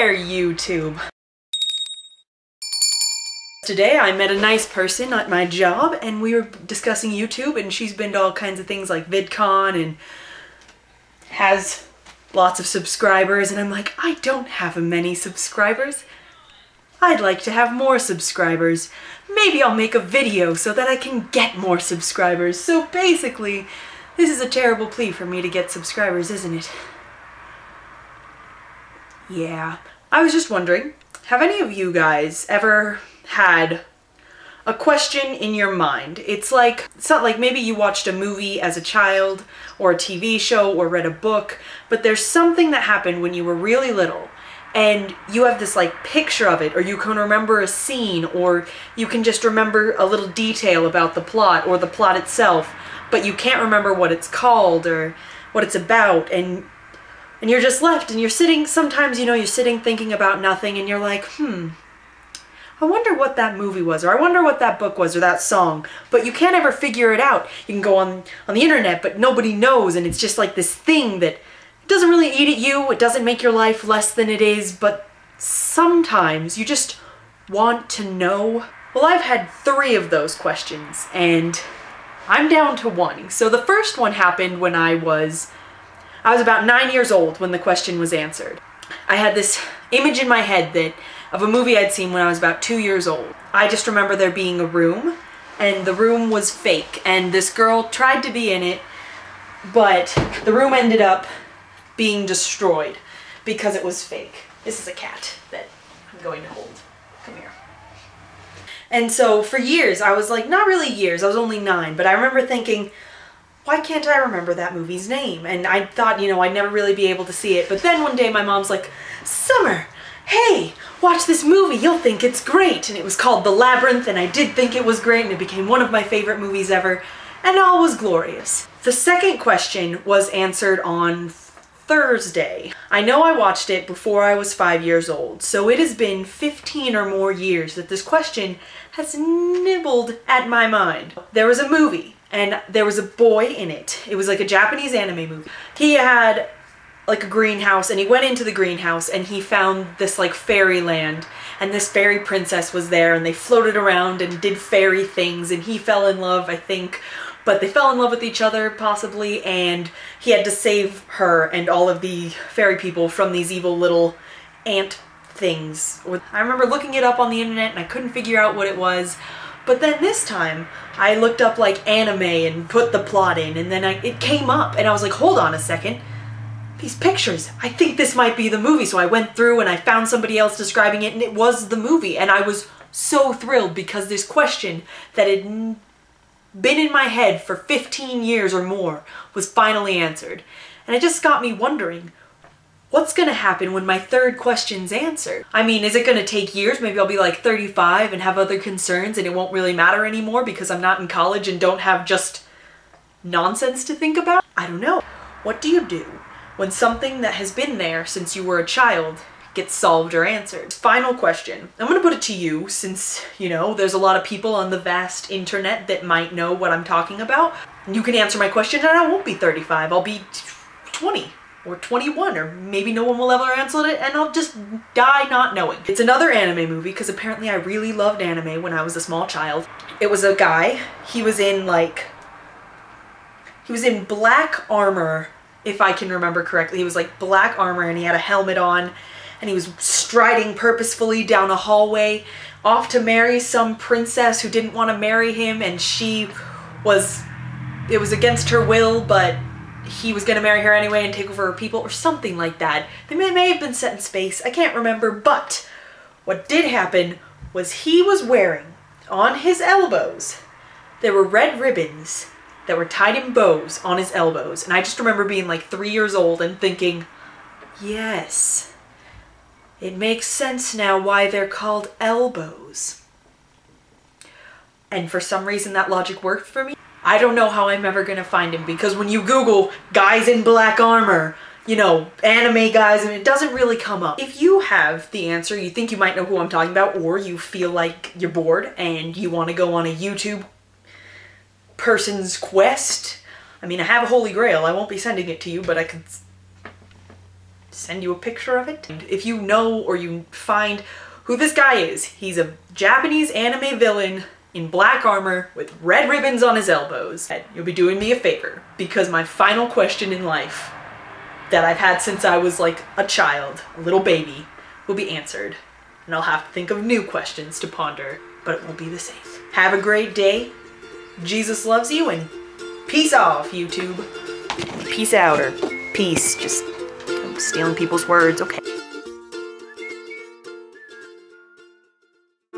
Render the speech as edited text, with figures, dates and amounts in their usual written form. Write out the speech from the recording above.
there, YouTube! Today I met a nice person at my job and we were discussing YouTube, and she's been to all kinds of things like VidCon and has lots of subscribers, and I'm like, I don't have many subscribers. I'd like to have more subscribers. Maybe I'll make a video so that I can get more subscribers. So basically, this is a terrible plea for me to get subscribers, isn't it? Yeah. I was just wondering, have any of you guys ever had a question in your mind? It's not like maybe you watched a movie as a child or a TV show or read a book, but there's something that happened when you were really little and you have this like picture of it, or you can remember a scene, or you can just remember a little detail about the plot or the plot itself, but you can't remember what it's called or what it's about, and you're just left and you're sitting, sometimes, you know, you're sitting thinking about nothing and you're like, I wonder what that movie was, or I wonder what that book was, or that song, but you can't ever figure it out. You can go on the internet, but nobody knows, and it's just like this thing that doesn't really eat at you, it doesn't make your life less than it is, but sometimes you just want to know. Well, I've had 3 of those questions, and I'm down to 1. So the first one happened when I was about 9 years old when the question was answered. I had this image in my head of a movie I'd seen when I was about 2 years old. I just remember there being a room, and the room was fake, and this girl tried to be in it, but the room ended up being destroyed because it was fake. This is a cat that I'm going to hold. Come here. And so for years, I was like, not really years, I was only 9, but I remember thinking, why can't I remember that movie's name? And I thought, you know, I'd never really be able to see it. But then one day my mom's like, Summer, hey, watch this movie, you'll think it's great. And it was called The Labyrinth, and I did think it was great, and it became one of my favorite movies ever, and all was glorious. The second question was answered on Thursday. I know I watched it before I was 5 years old, so it has been 15 or more years that this question has nibbled at my mind. There was a movie, and there was a boy in it. It was like a Japanese anime movie. He had like a greenhouse, and he went into the greenhouse and he found this like fairyland, and this fairy princess was there, and they floated around and did fairy things, and he fell in love, I think, but they fell in love with each other possibly, and he had to save her and all of the fairy people from these evil little ant things. I remember looking it up on the internet and I couldn't figure out what it was. But then this time, I looked up like anime and put the plot in, and then it came up, and I was like, hold on a second. These pictures, I think this might be the movie. So I went through and I found somebody else describing it, and it was the movie. And I was so thrilled because this question that had been in my head for 15 years or more was finally answered. And it just got me wondering, what's gonna happen when my third question's answered? I mean, is it gonna take years? Maybe I'll be like 35 and have other concerns and it won't really matter anymore because I'm not in college and don't have just nonsense to think about? I don't know. What do you do when something that has been there since you were a child gets solved or answered? Final question. I'm gonna put it to you since, you know, there's a lot of people on the vast internet that might know what I'm talking about. You can answer my question and I won't be 35. I'll be 20. Or 21, or maybe no one will ever answer it and I'll just die not knowing. It's another anime movie because apparently I really loved anime when I was a small child. It was a guy, he was in black armor, if I can remember correctly. He was like black armor and he had a helmet on and he was striding purposefully down a hallway off to marry some princess who didn't want to marry him, and it was against her will, but he was gonna marry her anyway and take over her people or something like that. They may have been set in space, I can't remember, but what did happen was he was wearing, on his elbows, there were red ribbons that were tied in bows on his elbows, and I just remember being like 3 years old and thinking, yes, it makes sense now why they're called elbows. And for some reason that logic worked for me. I don't know how I'm ever gonna find him, because when you Google guys in black armor, you know, anime guys, and it doesn't really come up. If you have the answer, you think you might know who I'm talking about, or you feel like you're bored and you want to go on a YouTube person's quest, I mean, I have a holy grail. I won't be sending it to you, but I could send you a picture of it. And if you know or you find who this guy is, he's a Japanese anime villain in black armor with red ribbons on his elbows. And you'll be doing me a favor, because my final question in life that I've had since I was like a child, a little baby, will be answered. And I'll have to think of new questions to ponder, but it won't be the same. Have a great day. Jesus loves you, and peace off, YouTube. Peace out, or peace. Just I'm stealing people's words. Okay.